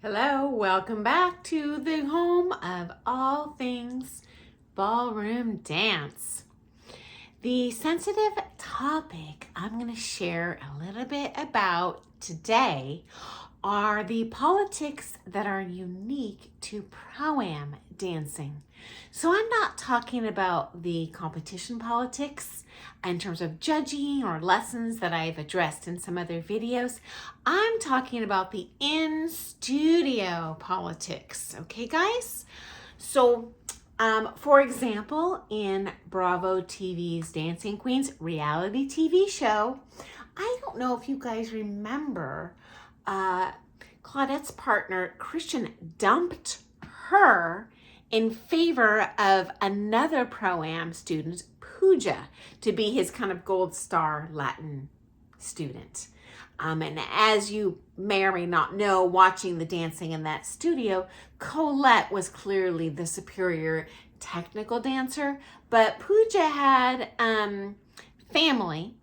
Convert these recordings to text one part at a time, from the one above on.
Hello, welcome back to the home of all things ballroom dance. The sensitive topic I'm going to share a little bit about today are the politics that are unique to pro-am dancing. So I'm not talking about the competition politics in terms of judging or lessons that I've addressed in some other videos. I'm talking about the in-studio politics. Okay, guys? So for example, in Bravo TV's Dancing Queens reality TV show, I don't know if you guys remember, Claudette's partner, Christian, dumped her in favor of another pro-am student, Pooja, to be his kind of gold star Latin student. And as you may or may not know, watching the dancing in that studio, Colette was clearly the superior technical dancer, but Pooja had family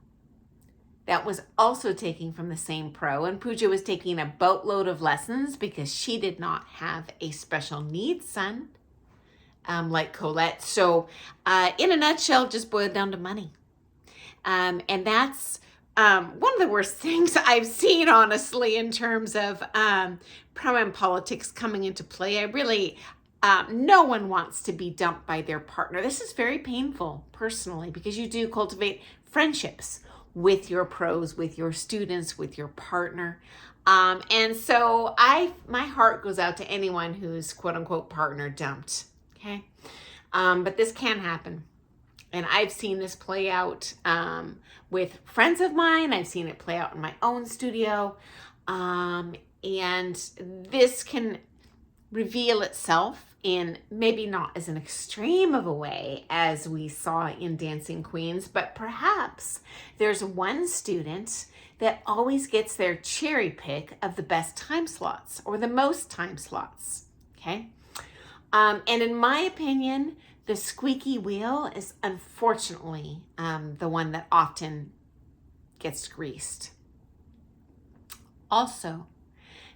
that was also taking from the same pro, and Pooja was taking a boatload of lessons because she did not have a special needs son like Colette. So in a nutshell, just boiled down to money. And that's one of the worst things I've seen, honestly, in terms of pro-am politics coming into play. I really, no one wants to be dumped by their partner. This is very painful, personally, because you do cultivate friendships with your pros, with your students, with your partner. And so my heart goes out to anyone who's quote unquote partner dumped. Okay. But this can happen. And I've seen this play out with friends of mine. I've seen it play out in my own studio. And this can reveal itself in maybe not as an extreme of a way as we saw in Dancing Queens, but perhaps there's one student that always gets their cherry pick of the best time slots or the most time slots. Okay. And in my opinion, the squeaky wheel is unfortunately the one that often gets greased. Also,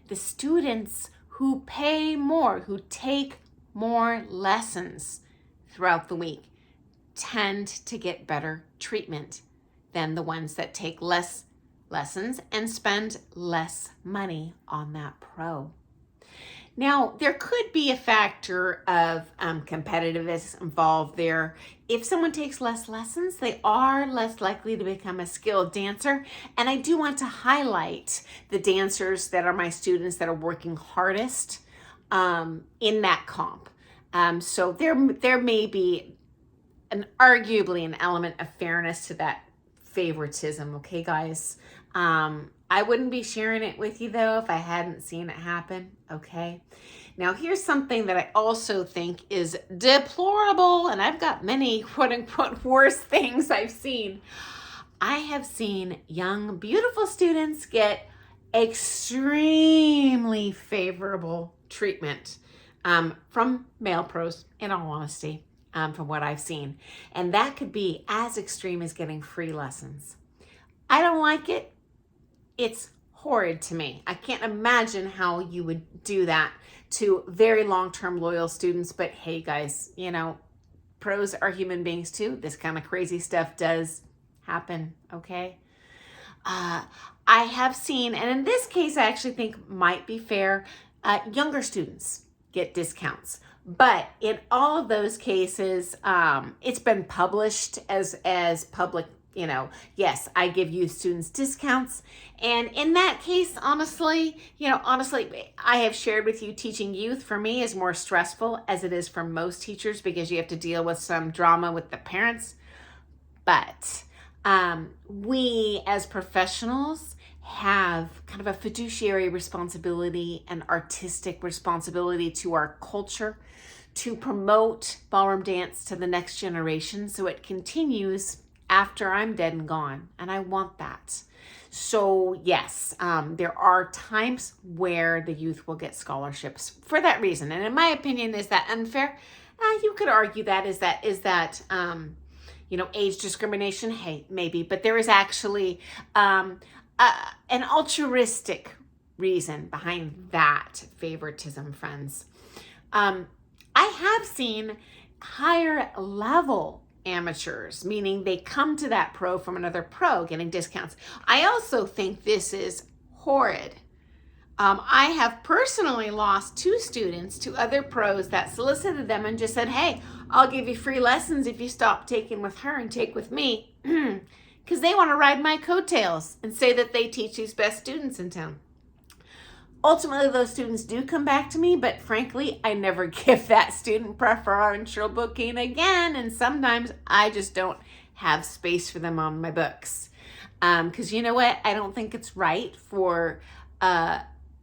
the students who pay more, who take more lessons throughout the week, tend to get better treatment than the ones that take less lessons and spend less money on that pro. Now, there could be a factor of competitiveness involved there. If someone takes less lessons, they are less likely to become a skilled dancer. And I do want to highlight the dancers that are my students that are working hardest in that comp. So there may be arguably an element of fairness to that favoritism, okay, guys? I wouldn't be sharing it with you, though, if I hadn't seen it happen, okay? Now, here's something that I also think is deplorable, and I've got many quote-unquote worse things I've seen. I have seen young, beautiful students get extremely favorable treatment from male pros, in all honesty, from what I've seen. And that could be as extreme as getting free lessons. I don't like it. It's horrid to me. I can't imagine how you would do that to very long-term loyal students. But hey, guys, you know, pros are human beings too. This kind of crazy stuff does happen, okay? I have seen, and in this case, I actually think might be fair, younger students get discounts. But in all of those cases, it's been published as public. You know, yes, I give you students discounts. And in that case, honestly, I have shared with you teaching youth for me is more stressful as it is for most teachers because you have to deal with some drama with the parents. But we as professionals have kind of a fiduciary responsibility and artistic responsibility to our culture to promote ballroom dance to the next generation so it continues after I'm dead and gone, and I want that. So yes, there are times where the youth will get scholarships for that reason. And in my opinion, is that unfair? You could argue that is that age discrimination? Hey, maybe, but there is actually an altruistic reason behind that favoritism, friends. I have seen higher level amateurs, meaning they come to that pro from another pro, getting discounts. I also think this is horrid. I have personally lost 2 students to other pros that solicited them and just said, hey, I'll give you free lessons if you stop taking with her and take with me, because they want to ride my coattails and say that they teach these best students in town. Ultimately, those students do come back to me, but frankly, I never give that student preferential booking again, and sometimes I just don't have space for them on my books. Because you know what? I don't think it's right for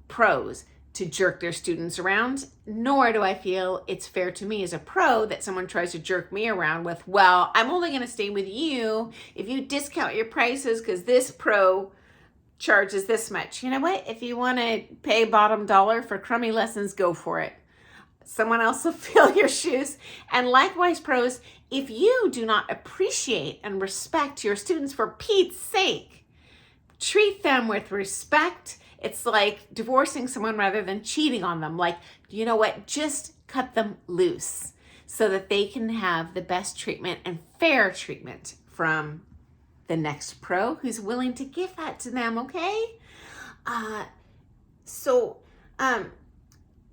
pros to jerk their students around, nor do I feel it's fair to me as a pro that someone tries to jerk me around with, well, I'm only going to stay with you if you discount your prices because this pro charges this much. You know what? If you want to pay bottom dollar for crummy lessons, go for it. Someone else will fill your shoes. And likewise, pros, if you do not appreciate and respect your students, for Pete's sake, treat them with respect. It's like divorcing someone rather than cheating on them. Like, you know what? Just cut them loose so that they can have the best treatment and fair treatment from the next pro who's willing to give that to them, okay?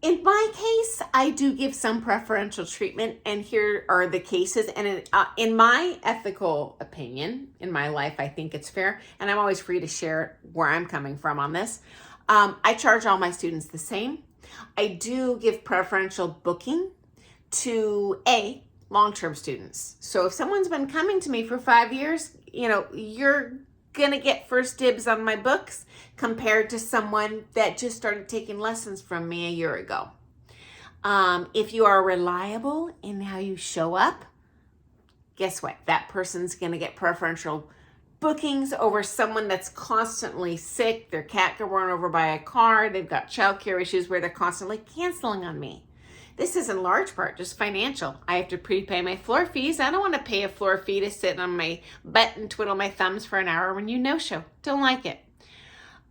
In my case, I do give some preferential treatment, and here are the cases. And in my ethical opinion, in my life, I think it's fair, and I'm always free to share where I'm coming from on this. I charge all my students the same. I do give preferential booking to long-term students. So if someone's been coming to me for 5 years, you're going to get first dibs on my books compared to someone that just started taking lessons from me a year ago. If you are reliable in how you show up, guess what? That person's going to get preferential bookings over someone that's constantly sick. Their cat got run over by a car. They've got childcare issues where they're constantly canceling on me. This is in large part just financial. I have to prepay my floor fees. I don't want to pay a floor fee to sit on my butt and twiddle my thumbs for an hour when you no-show. Don't like it.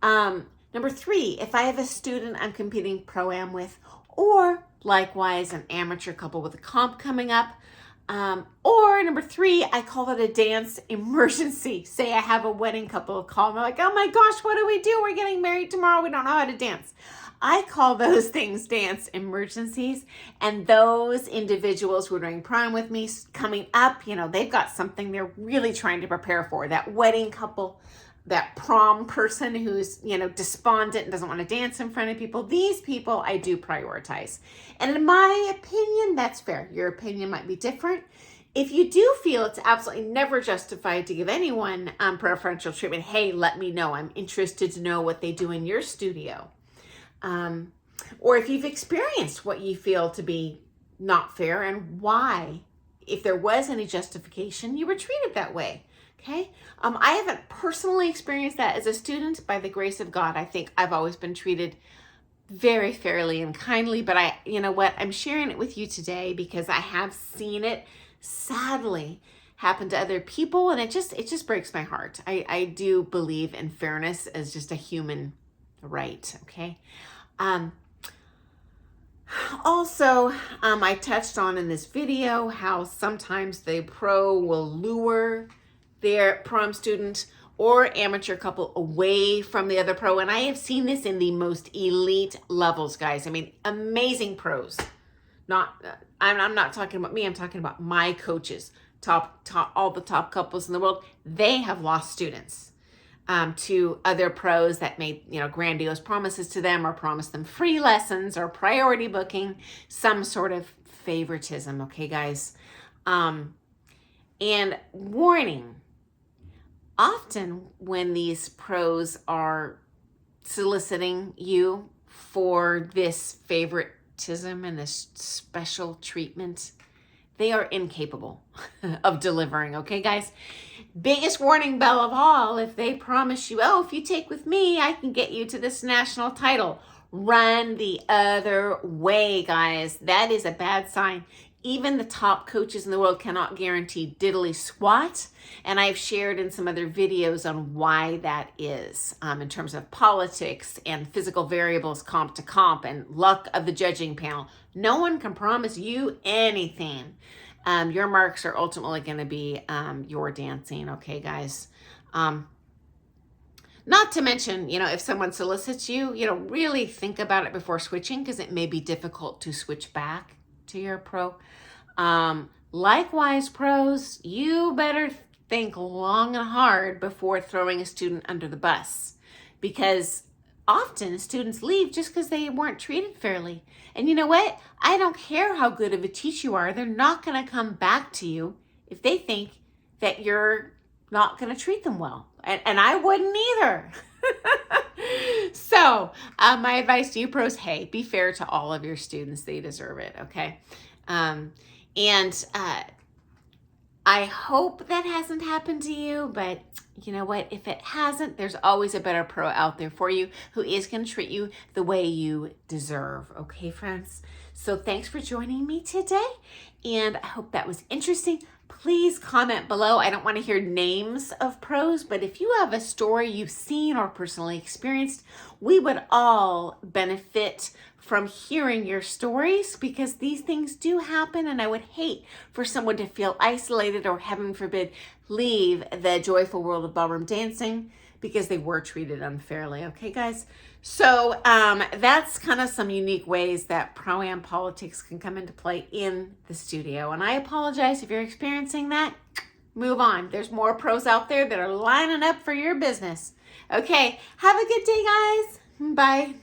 Number 3, if I have a student I'm competing pro-am with, or likewise an amateur couple with a comp coming up, or number 3, I call it a dance emergency. Say I have a wedding couple call, and they're like, oh my gosh, what do we do? We're getting married tomorrow. We don't know how to dance. I call those things dance emergencies, and those individuals who are doing prom with me coming up, they've got something they're really trying to prepare for. That wedding couple, that prom person who's, despondent and doesn't want to dance in front of people. These people I do prioritize. And in my opinion, that's fair. Your opinion might be different. If you do feel it's absolutely never justified to give anyone preferential treatment, hey, let me know. I'm interested to know what they do in your studio. Or if you've experienced what you feel to be not fair and why, if there was any justification, you were treated that way. Okay. I haven't personally experienced that as a student. By the grace of God, I think I've always been treated very fairly and kindly, but you know what? I'm sharing it with you today because I have seen it sadly happen to other people, and it just breaks my heart. I do believe in fairness as just a human right. Okay. Also, I touched on in this video how sometimes the pro will lure their prom student or amateur couple away from the other pro. And I have seen this in the most elite levels, guys. I mean, amazing pros. I'm not talking about me. I'm talking about my coaches, all the top couples in the world. They have lost students to other pros that made, grandiose promises to them or promised them free lessons or priority booking, some sort of favoritism. Okay, guys. And warning, often when these pros are soliciting you for this favoritism and this special treatment, they are incapable of delivering. Okay, guys? Biggest warning bell of all, if they promise you, oh, if you take with me, I can get you to this national title. Run the other way, guys. That is a bad sign. Even the top coaches in the world cannot guarantee diddly squat. And I've shared in some other videos on why that is, in terms of politics and physical variables, comp to comp, and luck of the judging panel. No one can promise you anything. Your marks are ultimately going to be your dancing, okay, guys? Not to mention, if someone solicits you, really think about it before switching, because it may be difficult to switch back to your pro. Likewise, pros, you better think long and hard before throwing a student under the bus, because often students leave just because they weren't treated fairly. And you know what? I don't care how good of a teacher you are. They're not going to come back to you if they think that you're not going to treat them well. And I wouldn't either. So my advice to you pros, hey, be fair to all of your students. They deserve it, okay? I hope that hasn't happened to you, but you know what? If it hasn't, there's always a better pro out there for you who is going to treat you the way you deserve. Okay, friends? So thanks for joining me today, and I hope that was interesting. Please comment below. I don't want to hear names of pros, but if you have a story you've seen or personally experienced, we would all benefit from hearing your stories, because these things do happen, and I would hate for someone to feel isolated or, heaven forbid, leave the joyful world of ballroom dancing because they were treated unfairly. Okay, guys? So that's kind of some unique ways that pro-am politics can come into play in the studio. And I apologize if you're experiencing that. Move on. There's more pros out there that are lining up for your business. Okay, have a good day, guys. Bye.